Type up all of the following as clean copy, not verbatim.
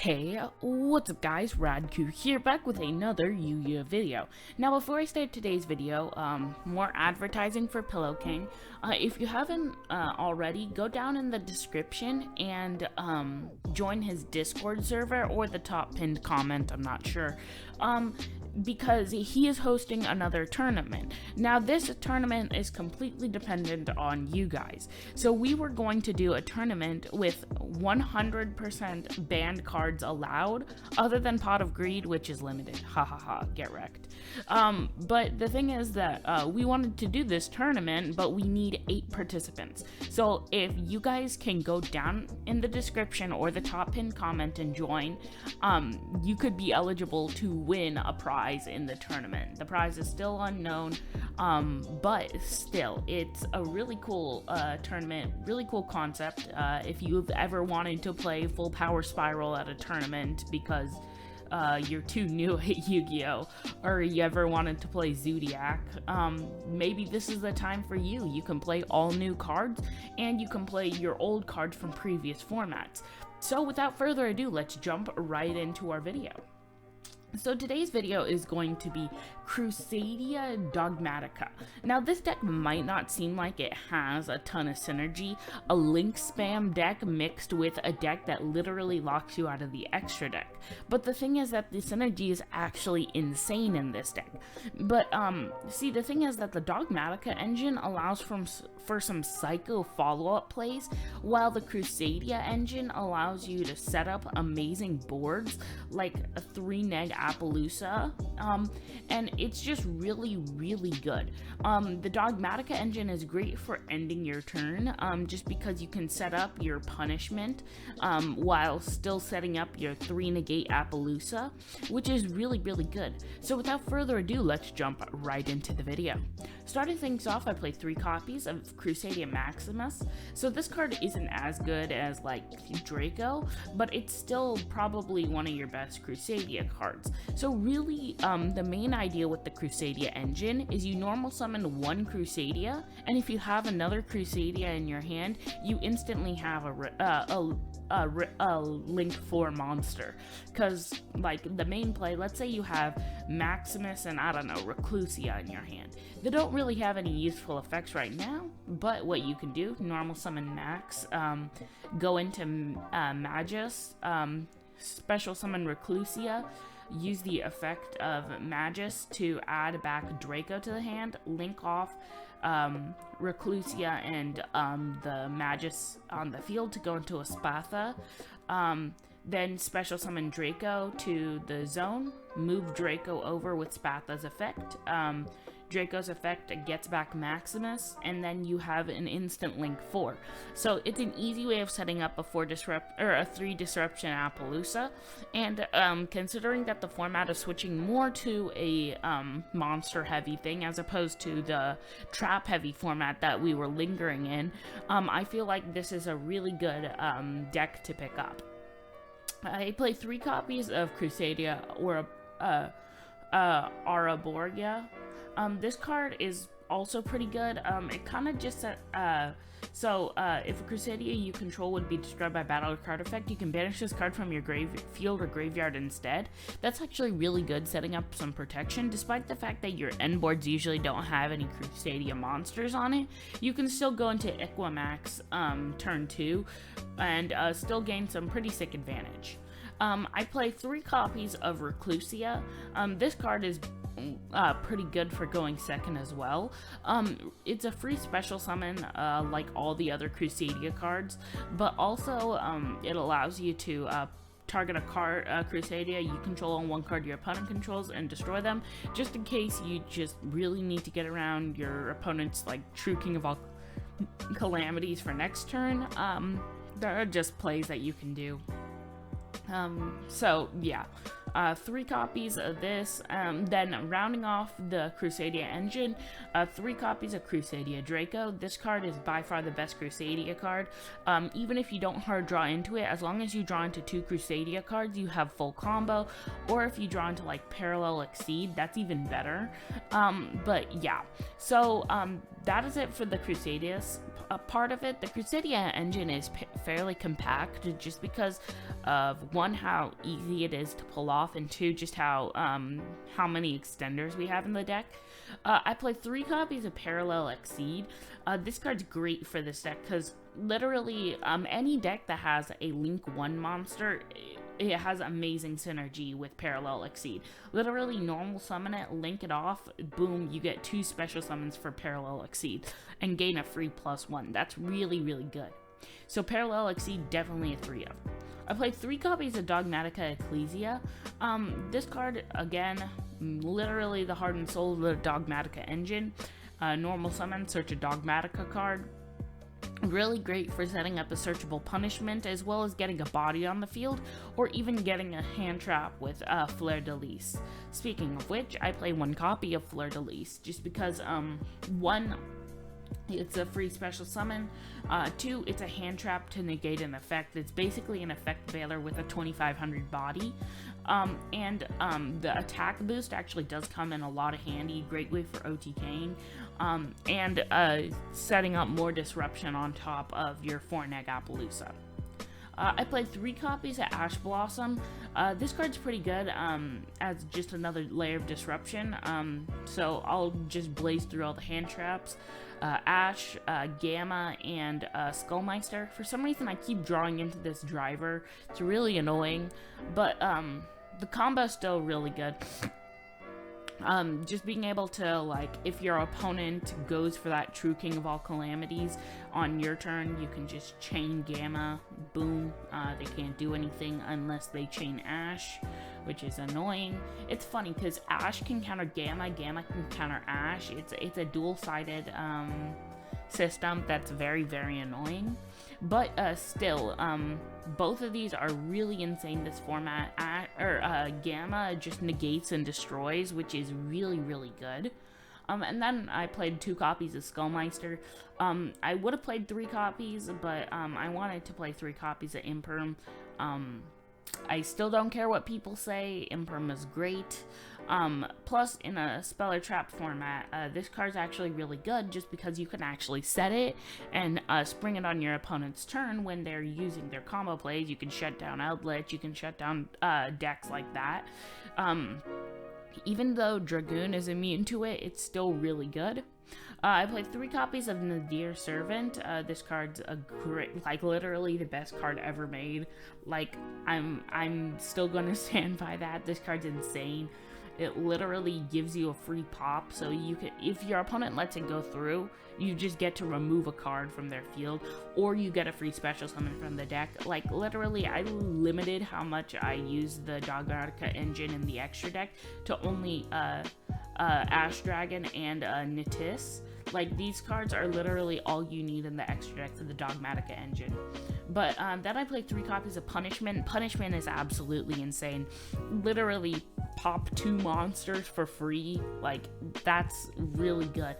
Hey, what's up guys, Radku here, back with another Yu-Gi-Oh video. Now before I start today's video, more advertising for Pillow King. If you haven't already, go down in the description and join his Discord server or the top pinned comment, I'm not sure. Because he is hosting another tournament. Now this tournament is completely dependent on you guys. So we were going to do a tournament with 100% banned cards allowed, other than Pot of Greed, which is limited. Ha ha ha, get wrecked. But the thing is that we wanted to do this tournament, but we need 8 participants. So if you guys can go down in the description or the top pinned comment and join, you could be eligible to win a prize in the tournament. The prize is still unknown, but still, it's a really cool tournament, really cool concept. If you've ever wanted to play Full Power Spiral at a tournament because you're too new at Yu-Gi-Oh! Or you ever wanted to play Zodiac, maybe this is the time for you. You can play all new cards, and you can play your old cards from previous formats. So without further ado, let's jump right into our video. So today's video is going to be Crusadia Dogmatika. Now this deck might not seem like it has a ton of synergy, a link spam deck mixed with a deck that literally locks you out of the extra deck. But the thing is that the synergy is actually insane in this deck. But see, the thing is that the Dogmatika engine allows for some psycho follow-up plays, while the Crusadia engine allows you to set up amazing boards like a 3-neg Appaloosa, and it's just really good. The Dogmatika engine is great for ending your turn, just because you can set up your punishment while still setting up your 3-negate Appaloosa, which is really good. So without further ado, let's jump right into the video. Starting things off, I played 3 copies of Crusadia Maximus. So this card isn't as good as like Draco, but it's still probably one of your best Crusadia cards. So really, the main idea with the Crusadia engine is you normal summon 1 Crusadia, and if you have another Crusadia in your hand, you instantly have a link 4 monster. Because like the main play, let's say you have Maximus and I don't know, Reclusia in your hand. They don't really have any useful effects right now, but what you can do, normal summon Max, go into Magus, special summon Reclusia, use the effect of Magus to add back Draco to the hand, link off Reclusia and the Magus on the field to go into a Spatha, then special summon Draco to the zone, move Draco over with Spatha's effect, Draco's effect gets back Maximus, and then you have an instant link 4. So it's an easy way of setting up a 3 disruption Appaloosa, and considering that the format is switching more to a monster heavy thing as opposed to the trap heavy format that we were lingering in, I feel like this is a really good deck to pick up. I played 3 copies of Crusadia or Araborgia. This card is also pretty good. It kind of just if a Crusadia you control would be destroyed by battle card effect, you can banish this card from your field or graveyard instead. That's actually really good, setting up some protection. Despite the fact that your end boards usually don't have any Crusadia monsters on it, you can still go into Equimax turn 2 and still gain some pretty sick advantage. I play 3 copies of Reclusia. This card is pretty good for going second as well. It's a free special summon like all the other Crusadia cards, but also it allows you to target a card, Crusadia you control on 1 card your opponent controls and destroy them, just in case you just really need to get around your opponent's like True King of all calamities for next turn. There are just plays that you can do. So yeah, 3 copies of this, then rounding off the Crusadia engine, 3 copies of Crusadia Draco. This card is by far the best Crusadia card. Even if you don't hard draw into it, as long as you draw into 2 Crusadia cards, you have full combo, or if you draw into like Parallel Exceed, that's even better. But yeah, so that is it for the Crusadia's part of it. The Crusadia engine is fairly compact, just because of one, how easy it is to pull off, and two, just how many extenders we have in the deck. I played 3 copies of Parallel Exceed. This card's great for this deck because literally any deck that has a Link 1 monster, it has amazing synergy with Parallel Exceed. Literally normal summon it, link it off, boom, you get 2 special summons for Parallel Exceed and gain a free +1. That's really, really good. So Parallel Exceed, definitely a 3 of. I played 3 copies of Dogmatika Ecclesia. This card, again, literally the heart and soul of the Dogmatika engine. Normal summon, search a Dogmatika card. Really great for setting up a searchable punishment, as well as getting a body on the field, or even getting a hand trap with Fleur de Lis. Speaking of which, I play 1 copy of Fleur de Lis, just because, 1, it's a free special summon, 2, it's a hand trap to negate an effect. It's basically an effect veiler with a 2500 body, and the attack boost actually does come in a lot of handy, great way for OTKing, and setting up more disruption on top of your 4-neg Appaloosa. I played 3 copies of Ash Blossom. This card's pretty good as just another layer of disruption, so I'll just blaze through all the hand traps. Ash, Gamma, and Skullmeister. For some reason, I keep drawing into this driver. It's really annoying, but the combo's still really good. Just being able to, like, if your opponent goes for that True King of all calamities on your turn, you can just chain Gamma, boom. They can't do anything unless they chain Ash, which is annoying. It's funny because Ash can counter Gamma, Gamma can counter Ash. It's a dual-sided system that's very, very annoying. But still, both of these are really insane this format. Gamma just negates and destroys, which is really, really good. And then I played 2 copies of Skullmeister. I would have played 3 copies, but I wanted to play 3 copies of Imperm. I still don't care what people say. Imperm is great. Plus, in a Speller Trap format, this card's actually really good just because you can actually set it and spring it on your opponent's turn when they're using their combo plays. You can shut down outlets, you can shut down decks like that. Even though Dragoon is immune to it, it's still really good. I played 3 copies of Nadir Servant. This card's a great, like, literally the best card ever made. Like, I'm still gonna stand by that. This card's insane. It literally gives you a free pop, so you can, if your opponent lets it go through, you just get to remove a card from their field, or you get a free special summon from the deck. Like, literally, I limited how much I use the Dogmatika engine in the extra deck to only Ash Dragon and Nitis. Like, these cards are literally all you need in the extra deck for the Dogmatika engine. But then I played 3 copies of Punishment. Punishment is absolutely insane. Literally pop 2 monsters for free. Like, that's really good.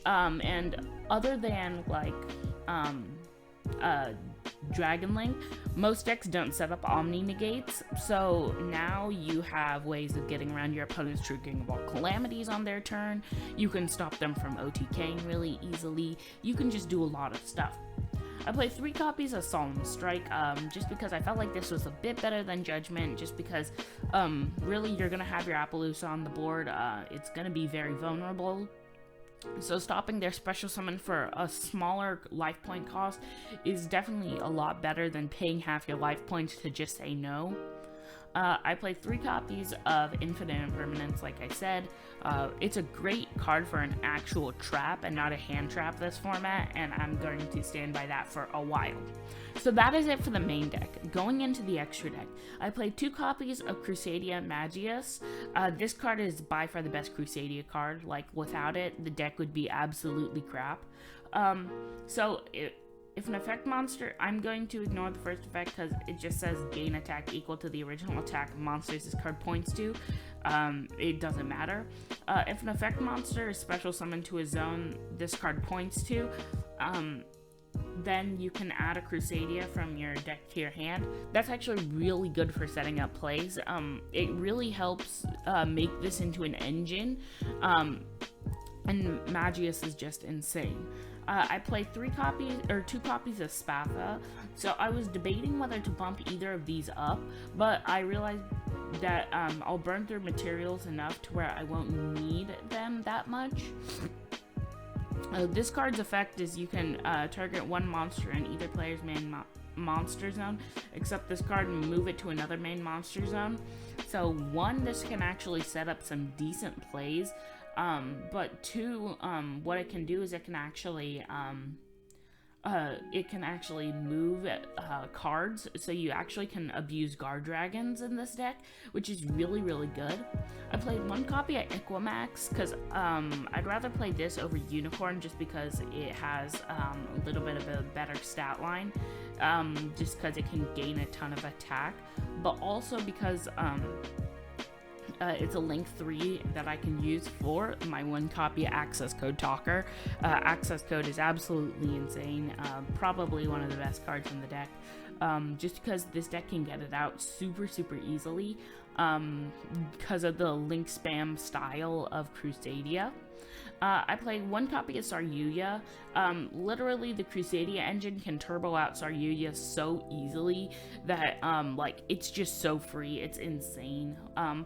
And other than, like, Dragon Link, most decks don't set up Omni Negates, so now you have ways of getting around your opponent's True King of all calamities on their turn. You can stop them from OTKing really easily. You can just do a lot of stuff. I played 3 copies of Solemn Strike, just because I felt like this was a bit better than Judgment, just because, really, you're gonna have your Appaloosa on the board. It's gonna be very vulnerable. So stopping their special summon for a smaller life point cost is definitely a lot better than paying half your life points to just say no. I played 3 copies of Infinite Impermanence, like I said. It's a great card for an actual trap and not a hand trap this format, and I'm going to stand by that for a while. So that is it for the main deck. Going into the extra deck, I played 2 copies of Crusadia Magius. This card is by far the best Crusadia card. Like, without it, the deck would be absolutely crap. If an effect monster, I'm going to ignore the first effect because it just says gain attack equal to the original attack monsters this card points to. It doesn't matter. If an effect monster is special summoned to a zone this card points to, then you can add a Crusadia from your deck to your hand. That's actually really good for setting up plays. It really helps make this into an engine. and Magius is just insane. I played 2 copies of Spatha, so I was debating whether to bump either of these up, but I realized that I'll burn through materials enough to where I won't need them that much. This card's effect is you can target one monster in either player's main monster zone, except this card and move it to another main monster zone. So 1, this can actually set up some decent plays, but 2, what it can do is it can actually move cards, so you actually can abuse guard dragons in this deck, which is really, really good. I played 1 copy at Equimax because I'd rather play this over Unicorn just because it has a little bit of a better stat line, just because it can gain a ton of attack, but also because it's a link 3 that I can use for my 1 copy access code talker. Access code is absolutely insane, probably one of the best cards in the deck, just because this deck can get it out super easily because of the link spam style of Crusadia. I played 1 copy of Saryuya. Literally, the Crusadia engine can turbo out Saryuya so easily that, it's just so free. It's insane.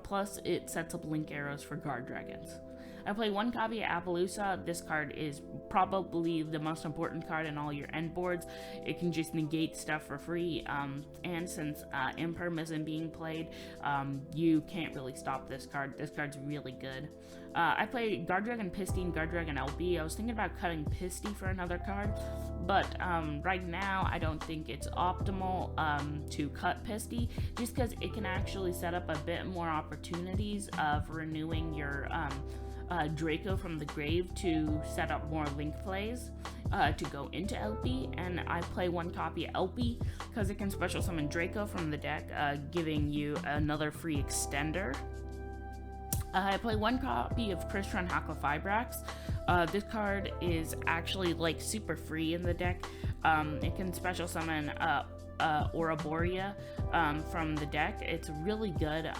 Plus, it sets up link arrows for guard dragons. I play 1 copy of Appaloosa. This card is probably the most important card in all your end boards. It can just negate stuff for free, and since Imperm isn't being played, you can't really stop this card. This card's really good. I played Guard Dragon Pisty and Guard Dragon LB. I was thinking about cutting Pisty for another card, but right now I don't think it's optimal to cut Pisty, just because it can actually set up a bit more opportunities of renewing your Draco from the grave to set up more link plays to go into LP, and I play 1 copy of LP because it can special summon Draco from the deck, giving you another free extender. I play 1 copy of Crystron Hacklefibrax. This card is actually super free in the deck. It can special summon Ouroborea from the deck. It's really good.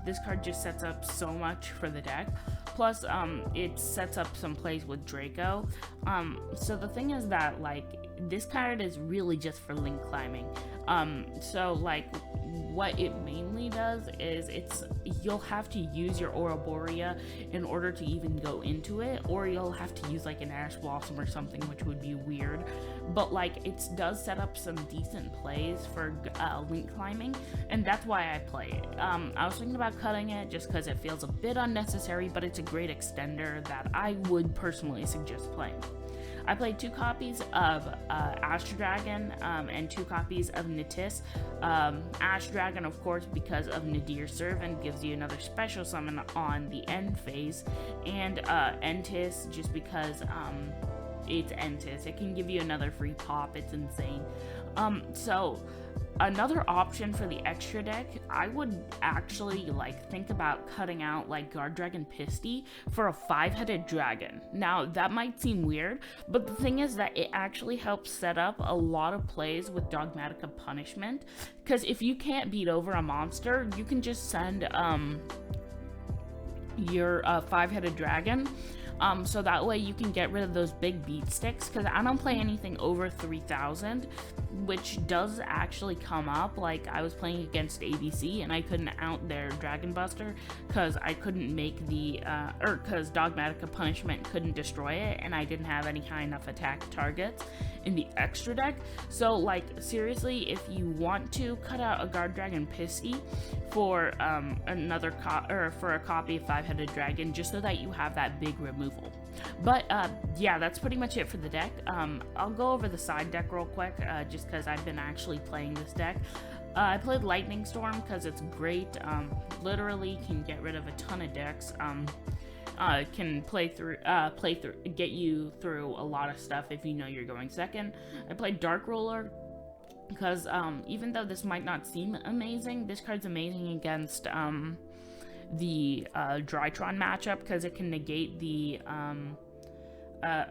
This card just sets up so much for the deck. Plus, it sets up some plays with Draco. So the thing is that this card is really just for link climbing. What it mainly does is you'll have to use your Ouroborea in order to even go into it, or you'll have to use an Ash Blossom or something, which would be weird. But it does set up some decent plays for link climbing, and that's why I play it. I was thinking about cutting it just because it feels a bit unnecessary, but it's a great extender that I would personally suggest playing. I played 2 copies of Ash Dragon and 2 copies of Natis. Ash Dragon, of course, because of Nadir Servant, gives you another special summon on the end phase, and Entis, just because it's Entis. It can give you another free pop. It's insane. So another option for the extra deck, I would actually think about cutting out Guard Dragon Pisty for a 5-headed dragon. Now that might seem weird, but the thing is that it actually helps set up a lot of plays with Dogmatika Punishment, because if you can't beat over a monster, you can just send your 5-headed dragon. So that way you can get rid of those big beat sticks, because I don't play anything over 3,000, which does actually come up. I was playing against ABC and I couldn't out their Dragon Buster because I couldn't make because Dogmatika Punishment couldn't destroy it, and I didn't have any high enough attack targets in the extra deck. So seriously, if you want to cut out a Guard Dragon Pisty for for a copy of 5-headed dragon, just so that you have that big removal. But yeah, that's pretty much it for the deck. I'll go over the side deck real quick, just because I've been actually playing this deck. I played Lightning Storm because it's great. Literally can get rid of a ton of decks. Can get you through a lot of stuff if you know you're going second. I played Dark Ruler because even though this might not seem amazing, this card's amazing against the Drytron matchup, because it can negate the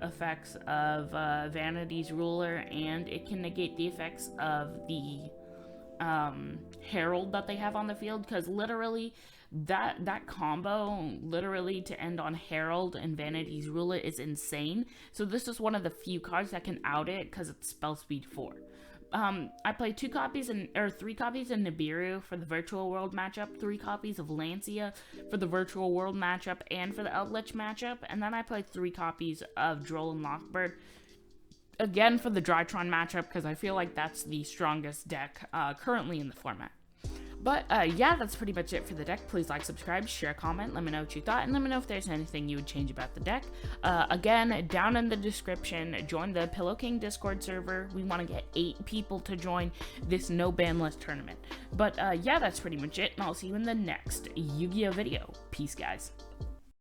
effects of Vanity's Ruler, and it can negate the effects of the Herald that they have on the field, because literally that combo literally to end on Herald and Vanity's Ruler is insane. So this is one of the few cards that can out it because it's spell speed 4. I played 3 copies in Nibiru for the virtual world matchup, 3 copies of Lancia for the virtual world matchup and for the Eldritch matchup, and then I played 3 copies of Droll and Lockbird, again for the Drytron matchup, because I feel like that's the strongest deck currently in the format. But yeah, that's pretty much it for the deck. Please like, subscribe, share, comment, let me know what you thought, and let me know if there's anything you would change about the deck. Again, down in the description, join the Pillow King Discord server. We want to get 8 people to join this no ban list tournament. But yeah, that's pretty much it, and I'll see you in the next Yu-Gi-Oh video. Peace, guys.